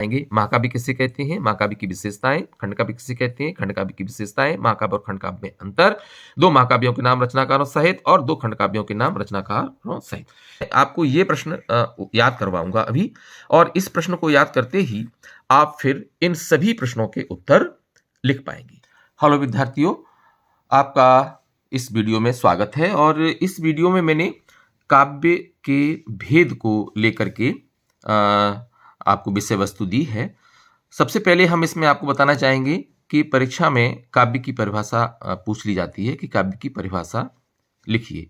आएंगे। महाकाव्य किसे कहते हैं, महाकाव्य की विशेषताएं, खंडकाव्य किसे कहते हैं, खंडकाव्य की विशेषताएं, महाकाव्य और खंडकाव्य में अंतर, दो महाकाव्यों के नाम रचनाकारों सहित और दो खंडकाव्यों के नाम रचनाकारों सहित। आपको ये प्रश्न याद करवाऊंगा अभी, और इस प्रश्न को याद करते ही आप फिर इन सभी प्रश्नों के उत्तर लिख पाएंगे। हेलो विद्यार्थियों, आपका इस वीडियो में स्वागत है। और इस वीडियो में मैंने काव्य के भेद को लेकर के आपको विषय वस्तु दी है। सबसे पहले हम इसमें आपको बताना चाहेंगे कि परीक्षा में काव्य की परिभाषा पूछ ली जाती है कि काव्य की परिभाषा लिखिए।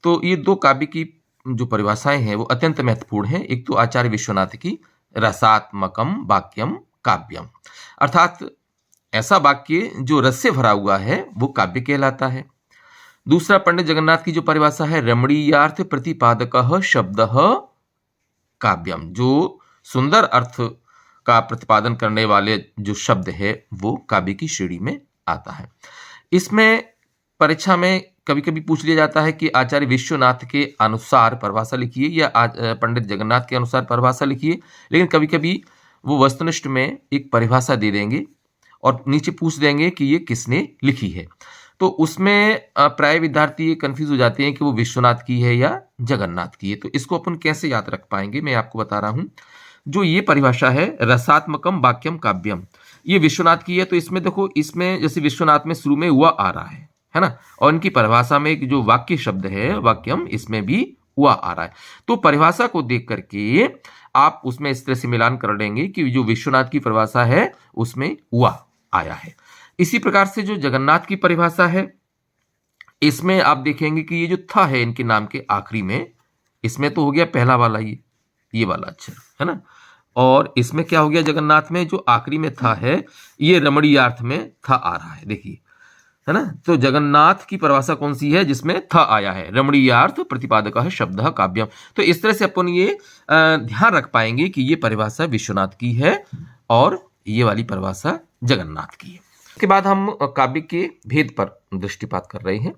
तो ये दो काव्य की जो परिभाषाएं हैं वो अत्यंत महत्वपूर्ण हैं। एक तो आचार्य विश्वनाथ की रसात्मकम वाक्यम काव्यम, अर्थात ऐसा वाक्य जो रस से भरा हुआ है वो काव्य कहलाता है। दूसरा पंडित जगन्नाथ की जो परिभाषा है रमणीयार्थ प्रतिपादकः शब्दः काव्यम, जो सुंदर अर्थ का प्रतिपादन करने वाले जो शब्द है वो काव्य की श्रेणी में आता है। इसमें परीक्षा में कभी कभी पूछ लिया जाता है कि आचार्य विश्वनाथ के अनुसार परिभाषा लिखिए या पंडित जगन्नाथ के अनुसार परिभाषा लिखिए, लेकिन कभी कभी वो वस्तुनिष्ठ में एक परिभाषा दे देंगे और नीचे पूछ देंगे कि ये किसने लिखी है। तो उसमें प्राय विद्यार्थी कंफ्यूज हो जाते हैं कि वो विश्वनाथ की है या जगन्नाथ की है। तो इसको अपन कैसे याद रख पाएंगे, मैं आपको बता रहा हूं। जो ये परिभाषा है रसात्मकम वाक्यम काव्यम, ये विश्वनाथ की है। तो इसमें देखो, इसमें जैसे विश्वनाथ में शुरू में हुआ आ रहा है ना, और इनकी परिभाषा में जो वाक्य शब्द है वाक्यम, इसमें भी हुआ आ रहा है। तो परिभाषा को देख करके आप उसमें इस तरह से मिलान कर लेंगे कि जो विश्वनाथ की परिभाषा है उसमें हुआ आया है। इसी प्रकार से जो जगन्नाथ की परिभाषा है, इसमें आप देखेंगे कि ये जो था है इनके नाम के आखिरी में, इसमें तो हो गया पहला वाला ये वाला अक्षर है ना, और इसमें क्या हो गया जगन्नाथ में जो आखिरी में था है ये रमणीयार्थ में था आ रहा है, देखिए है ना। तो जगन्नाथ की परिभाषा कौन सी है जिसमें था आया है, रमणीयार्थ प्रतिपादकः शब्दः काव्यम। तो इस तरह से अपन ये ध्यान रख पाएंगे कि ये परिभाषा विश्वनाथ की है और ये वाली परिभाषा जगन्नाथ की है। इसके बाद हम काव्य के भेद पर दृष्टिपात कर रहे हैं।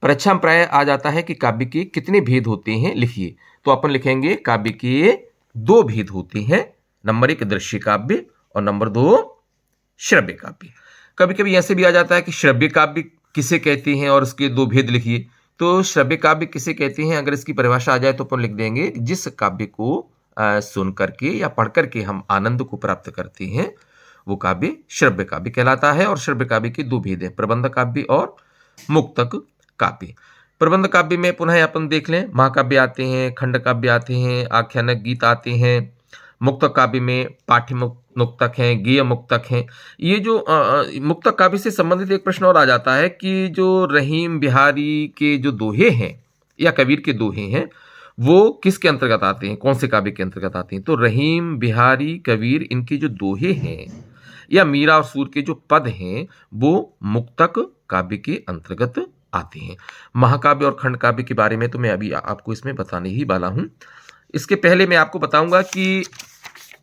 परीक्षा में प्राय आ जाता है कि काव्य के कितने भेद होते हैं लिखिए। तो अपन लिखेंगे काव्य के दो भेद होते हैं, नंबर 1 दृश्य काव्य और नंबर 2 श्रव्य काव्य। कभी कभी ऐसे भी आ जाता है कि श्रव्य काव्य किसे कहते हैं और उसके दो भेद लिखिए। तो श्रव्य काव्य किसे कहते हैं, अगर इसकी परिभाषा आ जाए तो अपन लिख देंगे जिस काव्य को सुन करके या पढ़ करके हम आनंद को प्राप्त करते हैं वो काव्य श्रव्य काव्य कहलाता है। और श्रव्य काव्य के दो भेद हैं, प्रबंध काव्य और मुक्तक काव्य। प्रबंध काव्य में पुनः अपन देख लें, महाकाव्य आते हैं, खंड काव्य आते हैं, आख्यानक गीत आते हैं। मुक्तक काव्य में पाठ्य मुक्तक हैं, गेय मुक्तक हैं। ये जो मुक्तक काव्य से संबंधित एक प्रश्न और आ जाता है कि जो रहीम बिहारी के जो दोहे हैं या कबीर के दोहे हैं वो किसके अंतर्गत आते हैं, कौन से काव्य के अंतर्गत आते हैं। तो रहीम बिहारी कबीर इनके जो दोहे हैं या मीरा और सूर के जो पद हैं वो मुक्तक काव्य के अंतर्गत आते हैं। महाकाव्य और खंड काव्य के बारे में तो मैं अभी आपको इसमें बताने ही वाला हूं। इसके पहले मैं आपको बताऊंगा कि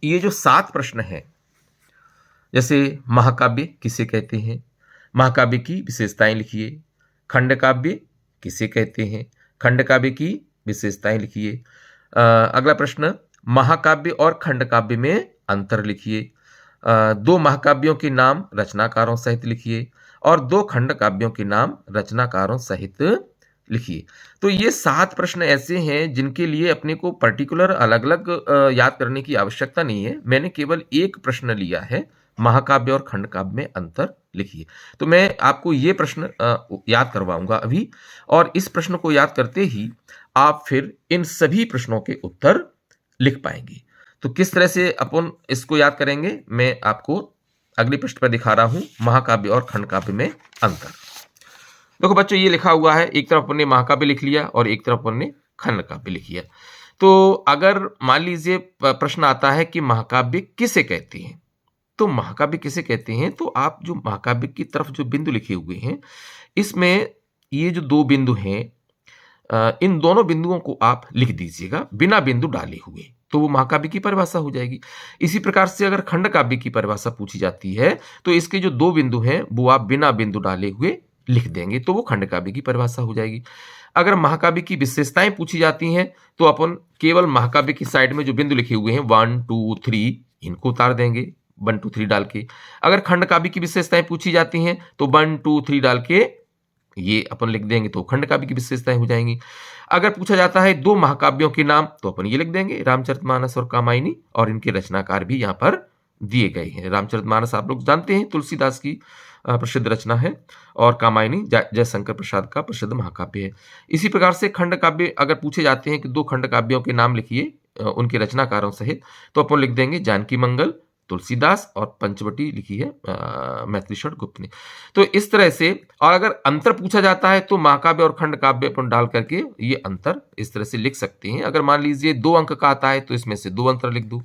ये जो 7 प्रश्न हैं, जैसे महाकाव्य किसे कहते हैं, महाकाव्य की विशेषताएं लिखिए, खंड काव्य किसे कहते हैं, खंड काव्य की विशेषताएं लिखिए। अगला प्रश्न, महाकाव्य और खंड काव्य में अंतर लिखिए। 2 महाकाव्यों के नाम रचनाकारों सहित लिखिए और 2 खंड काव्यों के नाम रचनाकारों सहित लिखिए। तो ये 7 प्रश्न ऐसे हैं जिनके लिए अपने को पर्टिकुलर अलग अलग याद करने की आवश्यकता नहीं है। मैंने केवल एक प्रश्न लिया है, महाकाव्य और खंड काव्य में अंतर लिखिए। तो मैं आपको ये प्रश्न याद करवाऊंगा अभी, और इस प्रश्न को याद करते ही आप फिर इन सभी प्रश्नों के उत्तर लिख पाएंगे। तो किस तरह से अपन इसको याद करेंगे मैं आपको अगले पृष्ठ पर दिखा रहा हूं, महाकाव्य और खंड काव्य में अंतर। देखो बच्चों, ये लिखा हुआ है, एक तरफ अपन ने महाकाव्य लिख लिया और एक तरफ अपन ने खंड काव्य लिख लिया। तो अगर मान लीजिए प्रश्न आता है कि महाकाव्य किसे कहते हैं, तो महाकाव्य किसे कहते हैं, तो आप जो महाकाव्य की तरफ जो बिंदु लिखे हुए हैं इसमें ये जो 2 बिंदु हैं, इन दोनों बिंदुओं को आप लिख दीजिएगा बिना बिंदु डाले हुए, तो वो महाकाव्य की परिभाषा हो जाएगी। इसी प्रकार से अगर खंड काव्य की परिभाषा पूछी जाती है तो इसके जो 2 बिंदु हैं वो आप बिना बिंदु डाले हुए लिख देंगे, तो वो खंड काव्य की परिभाषा हो जाएगी। अगर महाकाव्य की विशेषताएं पूछी जाती हैं तो अपन केवल महाकाव्य की साइड में जो बिंदु लिखे हुए हैं 1 2 3 इनको उतार देंगे 1 2 3 डाल के। अगर खंड काव्य की विशेषताएं पूछी जाती हैं तो 1 2 3 डाल के ये अपन लिख देंगे तो खंड काव्य की विशेषताएं हो जाएंगी। अगर पूछा जाता है 2 महाकाव्यों के नाम तो अपन ये लिख देंगे रामचरितमानस और कामायनी, और इनके रचनाकार भी यहाँ पर दिए गए हैं। रामचरितमानस आप लोग जानते हैं तुलसीदास की प्रसिद्ध रचना है, और कामायनी जयशंकर प्रसाद का प्रसिद्ध महाकाव्य है। इसी प्रकार से खंड काव्य अगर पूछे जाते हैं कि 2 खंड काव्यों के नाम लिखिए उनके रचनाकारों सहित, तो अपन लिख देंगे जानकी मंगल तुलसीदास, और पंचवटी लिखी है मैथिलीशरण गुप्त ने। तो इस तरह से, और अगर अंतर पूछा जाता है तो महाकाव्य और खंड काव्य अपन डाल करके ये अंतर इस तरह से लिख सकते हैं। अगर मान लीजिए 2 अंक का आता है तो इसमें से 2 अंतर लिख दूं,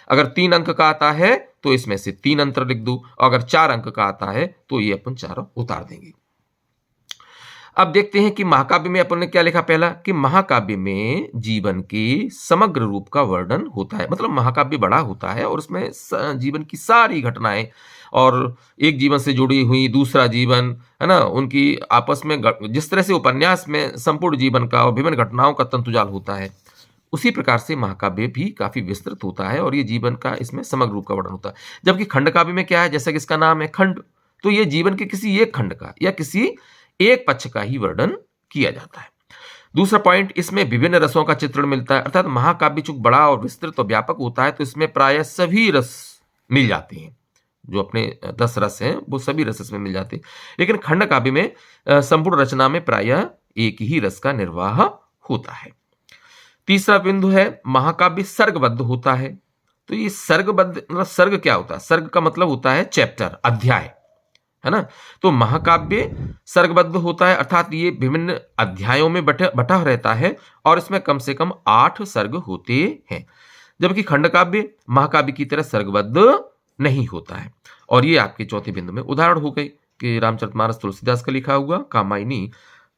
अगर 3 अंक का आता है तो इसमें से 3 अंतर लिख दूं, और अगर 4 अंक का आता है तो ये अपन चारों उतार देंगे। अब देखते हैं कि महाकाव्य में अपन ने क्या लिखा। पहला कि महाकाव्य में जीवन के समग्र रूप का वर्णन होता है, मतलब महाकाव्य बड़ा होता है और उसमें जीवन की सारी घटनाएं, और एक जीवन से जुड़ी हुई दूसरा जीवन, है ना, उनकी आपस में जिस तरह से उपन्यास में संपूर्ण जीवन का और विभिन्न घटनाओं का तंतुजाल होता है, उसी प्रकार से महाकाव्य भी काफी विस्तृत होता है और ये जीवन का इसमें समग्र रूप का वर्णन होता है। जबकि खंड काव्य में क्या है, जैसा कि इसका नाम है खंड, तो ये जीवन के किसी एक खंड का या किसी एक पक्ष का ही वर्णन किया जाता है। दूसरा पॉइंट, इसमें विभिन्न रसों का चित्रण मिलता है, अर्थात महाकाव्य चूंकि बड़ा और विस्तृत और व्यापक होता है तो इसमें प्रायः सभी रस मिल जाते हैं, जो अपने 10 रस हैं वो सभी रस इसमें मिल जाते हैं। लेकिन खंड काव्य में संपूर्ण रचना में प्रायः एक ही रस का निर्वाह होता है। तीसरा बिंदु है महाकाव्य सर्गबद्ध होता है। तो ये सर्गबद्ध मतलब सर्ग क्या होता है, सर्ग का मतलब होता है चैप्टर, अध्याय, है ना। तो महाकाव्य सर्गबद्ध होता है, अर्थात ये विभिन्न अध्यायों में बटा रहता है और इसमें कम से कम 8 सर्ग होते हैं। जबकि खंड काव्य महाकाव्य की तरह सर्गबद्ध नहीं होता है। और ये आपके चौथे बिंदु में उदाहरण हो गए कि रामचरितमानस तुलसीदास का लिखा हुआ, कामायनी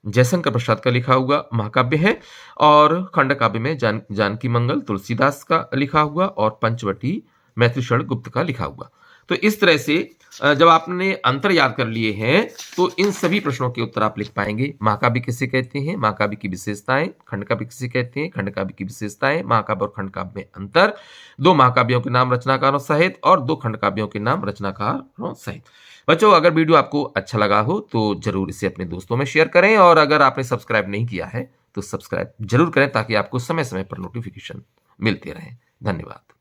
जयशंकर प्रसाद का लिखा हुआ महाकाव्य है, और खंड काव्य में जानकी मंगल तुलसीदास का लिखा हुआ और पंचवटी मैथिलीशरण गुप्त का लिखा हुआ। तो इस तरह से जब आपने अंतर याद कर लिए हैं तो इन सभी प्रश्नों के उत्तर आप लिख पाएंगे। महाकाव्य किसे कहते हैं, महाकाव्य की विशेषताएं, खंड काव्य किसे कहते हैं, खंड काव्य की विशेषताएं, महाकाव्य और खंड काव्य में अंतर, 2 महाकाव्यों के नाम रचनाकारों सहित और 2 खंड काव्यों के नाम रचनाकारों सहित। बच्चों, अगर वीडियो आपको अच्छा लगा हो तो जरूर इसे अपने दोस्तों में शेयर करें, और अगर आपने सब्सक्राइब नहीं किया है तो सब्सक्राइब जरूर करें ताकि आपको समय समय पर नोटिफिकेशन मिलते रहें। धन्यवाद।